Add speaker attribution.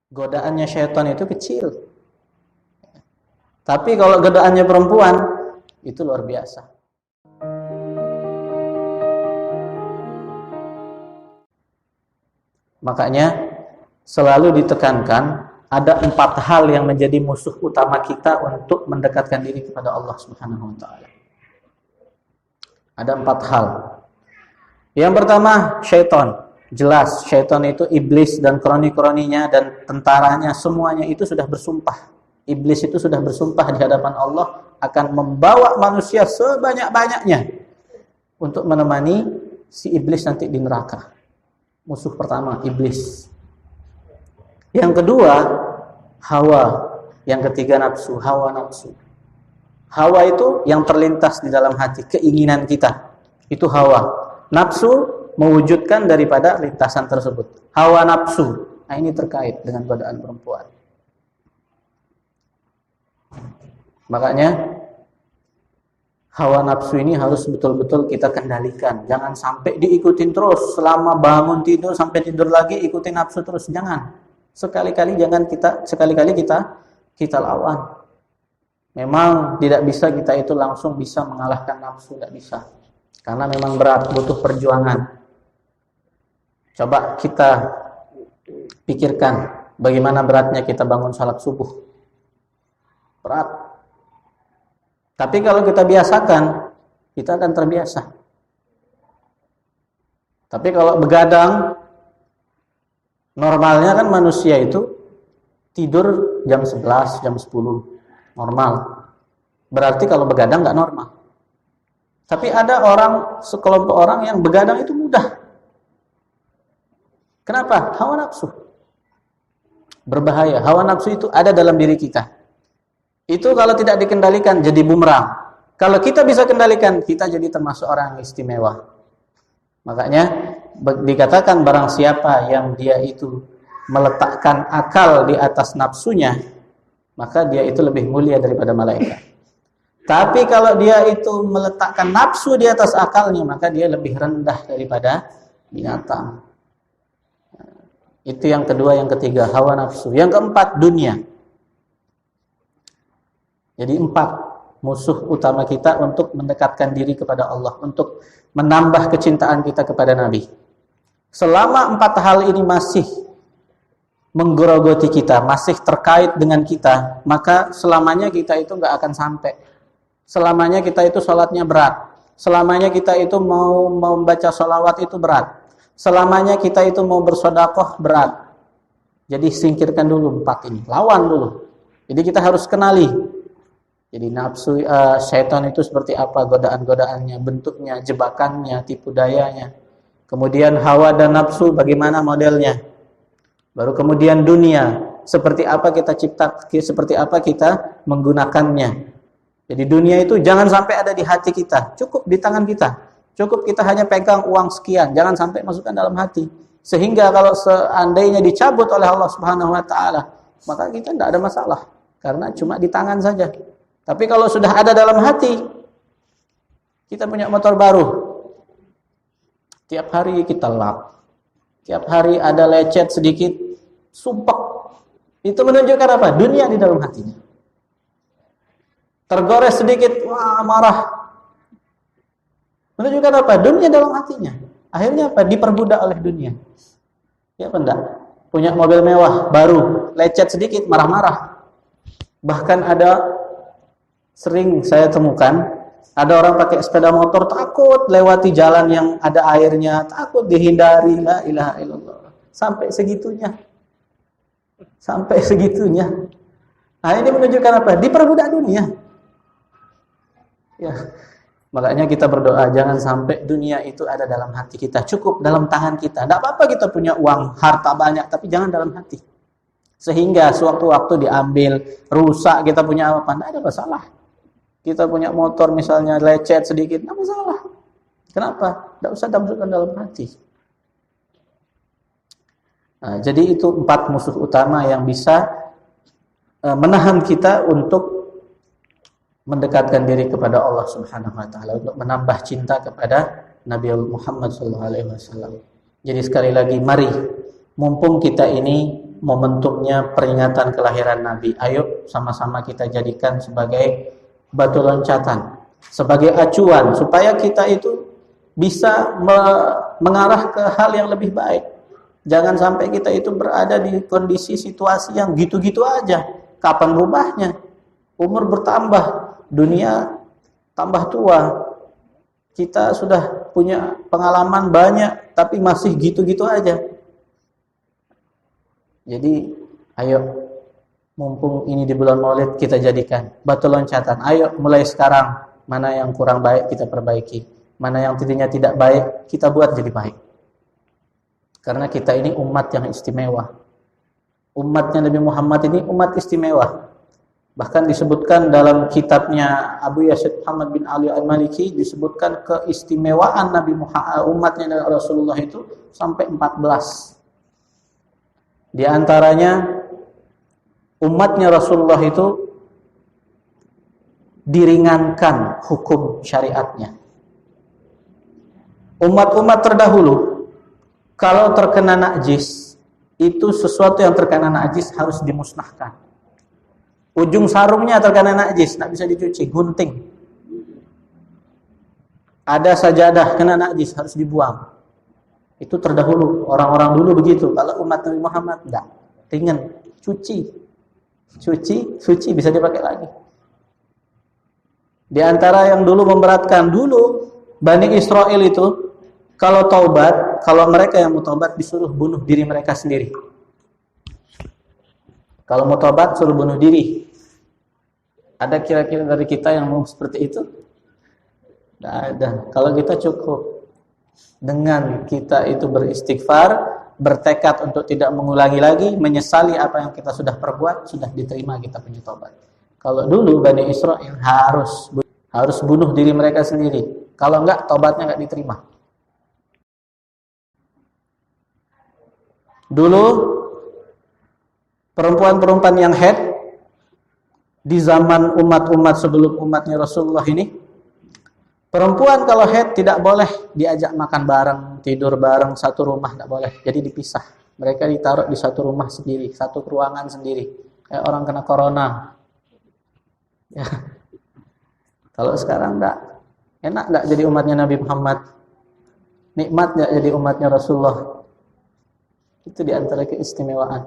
Speaker 1: Godaannya syaitan itu kecil. Tapi kalau godaannya perempuan, itu luar biasa. Makanya selalu ditekankan ada 4 hal yang menjadi musuh utama kita untuk mendekatkan diri kepada Allah Subhanahu wa taala. Ada 4 hal. Yang pertama, syaitan. Jelas, syaitan itu iblis dan kroni-kroninya dan tentaranya semuanya itu sudah bersumpah. Iblis itu sudah bersumpah di hadapan Allah akan membawa manusia sebanyak-banyaknya untuk menemani si iblis nanti di neraka. Musuh pertama, iblis. Yang kedua, hawa. Yang ketiga, nafsu. Hawa nafsu. Hawa itu yang terlintas di dalam hati, keinginan kita. Itu hawa. Nafsu mewujudkan daripada lintasan tersebut. Hawa nafsu. Nah, ini terkait dengan godaan perempuan. Makanya hawa nafsu ini harus betul-betul kita kendalikan. Jangan sampai diikutin terus selama bangun tidur sampai tidur lagi ikutin nafsu terus. Jangan. Sekali-kali kita lawan. Memang tidak bisa kita itu langsung bisa mengalahkan nafsu, tidak bisa. Karena memang berat, butuh perjuangan. Coba kita pikirkan bagaimana beratnya kita bangun salat subuh. Berat. Tapi kalau kita biasakan, kita akan terbiasa. Tapi kalau begadang, normalnya kan manusia itu tidur jam 11, jam 10. Normal. Berarti kalau begadang nggak normal. Tapi ada sekelompok orang yang begadang itu mudah. Kenapa? Hawa nafsu. Berbahaya. Hawa nafsu itu ada dalam diri kita. Itu kalau tidak dikendalikan jadi bumerang. Kalau kita bisa kendalikan, kita jadi termasuk orang yang istimewa. Makanya dikatakan barang siapa yang dia itu meletakkan akal di atas nafsunya, maka dia itu lebih mulia daripada malaikat. Tapi kalau dia itu meletakkan nafsu di atas akalnya, maka dia lebih rendah daripada binatang. Itu yang kedua, yang ketiga, hawa nafsu. Yang keempat, dunia. Jadi 4 musuh utama kita untuk mendekatkan diri kepada Allah, untuk menambah kecintaan kita kepada Nabi. Selama 4 hal ini masih menggerogoti kita, masih terkait dengan kita, maka selamanya kita itu nggak akan sampai. Selamanya kita itu sholatnya berat. Selamanya kita itu mau membaca sholawat itu berat. Selamanya kita itu mau bersedekah berat. Jadi singkirkan dulu 4 ini, lawan dulu. Jadi kita harus kenali. Jadi nafsu syaitan itu seperti apa, godaan-godaannya, bentuknya, jebakannya, tipu dayanya. Kemudian hawa dan nafsu bagaimana modelnya. Baru kemudian dunia, seperti apa kita cipta, seperti apa kita menggunakannya. Jadi dunia itu jangan sampai ada di hati kita, cukup di tangan kita. Cukup kita hanya pegang uang sekian, jangan sampai masukkan dalam hati. Sehingga kalau seandainya dicabut oleh Allah Subhanahu wa taala, maka kita tidak ada masalah karena cuma di tangan saja. Tapi kalau sudah ada dalam hati, kita punya motor baru. Tiap hari kita lap. Tiap hari ada lecet sedikit, sumpek. Itu menunjukkan apa? Dunia di dalam hatinya. Tergores sedikit, wah marah. Menunjukkan apa? Dunia dalam hatinya. Akhirnya apa? Diperbudak oleh dunia. Ya apa enggak? Punya mobil mewah, baru, lecet sedikit, marah-marah. Bahkan sering saya temukan, ada orang pakai sepeda motor takut lewati jalan yang ada airnya, takut dihindari, la ilaha illallah. Sampai segitunya. Sampai segitunya. Nah, ini menunjukkan apa? Diperbudak dunia. Ya. Makanya kita berdoa jangan sampai dunia itu ada dalam hati kita, cukup dalam tangan kita. Tidak apa-apa kita punya uang, harta banyak, tapi jangan dalam hati. Sehingga sewaktu-waktu diambil, rusak, kita punya apa? Tidak ada masalah. Kita punya motor misalnya lecet sedikit, tidak masalah. Kenapa? Tidak usah dimasukkan dalam hati. Nah, jadi itu 4 musuh utama yang bisa menahan kita untuk mendekatkan diri kepada Allah Subhanahu wa taala, untuk menambah cinta kepada Nabi Muhammad sallallahu alaihi wasallam. Jadi sekali lagi mari mumpung kita ini momentumnya peringatan kelahiran Nabi, ayo sama-sama kita jadikan sebagai batu loncatan, sebagai acuan supaya kita itu bisa mengarah ke hal yang lebih baik. Jangan sampai kita itu berada di kondisi situasi yang gitu-gitu aja. Kapan berubahnya? Umur bertambah, dunia tambah tua. Kita sudah punya pengalaman banyak, tapi masih gitu-gitu aja. Jadi, ayo, mumpung ini di bulan Maulid, kita jadikan batu loncatan. Ayo, mulai sekarang, mana yang kurang baik kita perbaiki. Mana yang tadinya tidak baik, kita buat jadi baik. Karena kita ini umat yang istimewa. Umatnya Nabi Muhammad ini umat istimewa. Bahkan disebutkan dalam kitabnya Abu Yazid Muhammad bin Ali Al-Maliki, disebutkan keistimewaan Nabi Muhammad, umatnya Rasulullah itu sampai 14. Di antaranya umatnya Rasulullah itu diringankan hukum syariatnya. Umat-umat terdahulu kalau terkena najis, itu sesuatu yang terkena najis harus dimusnahkan. Ujung sarungnya terkena najis, tidak bisa dicuci, gunting. Ada sajadah kena najis, harus dibuang. Itu terdahulu, orang-orang dulu begitu. Kalau umat Nabi Muhammad, tidak. Ringan, cuci, suci, bisa dipakai lagi. Di antara yang dulu memberatkan, dulu Bani Israel itu, kalau taubat, kalau mereka yang mau taubat disuruh bunuh diri mereka sendiri. Kalau mau taubat suruh bunuh diri. Ada kira-kira dari kita yang mau seperti itu? Tidak ada. Kalau kita cukup dengan kita itu beristighfar, bertekad untuk tidak mengulangi lagi, menyesali apa yang kita sudah perbuat, sudah diterima kita punya taubat. Kalau dulu Bani Israel harus bunuh diri mereka sendiri. Kalau enggak, taubatnya enggak diterima. Dulu perempuan-perempuan yang haid di zaman umat-umat sebelum umatnya Rasulullah ini, perempuan kalau haid tidak boleh diajak makan bareng, tidur bareng, satu rumah tidak boleh. Jadi dipisah. Mereka ditaruh di satu rumah sendiri, satu ruangan sendiri. Kayak orang kena corona. Ya. Kalau sekarang enggak. Enak enggak jadi umatnya Nabi Muhammad? Nikmat enggak jadi umatnya Rasulullah? Itu di antara keistimewaan.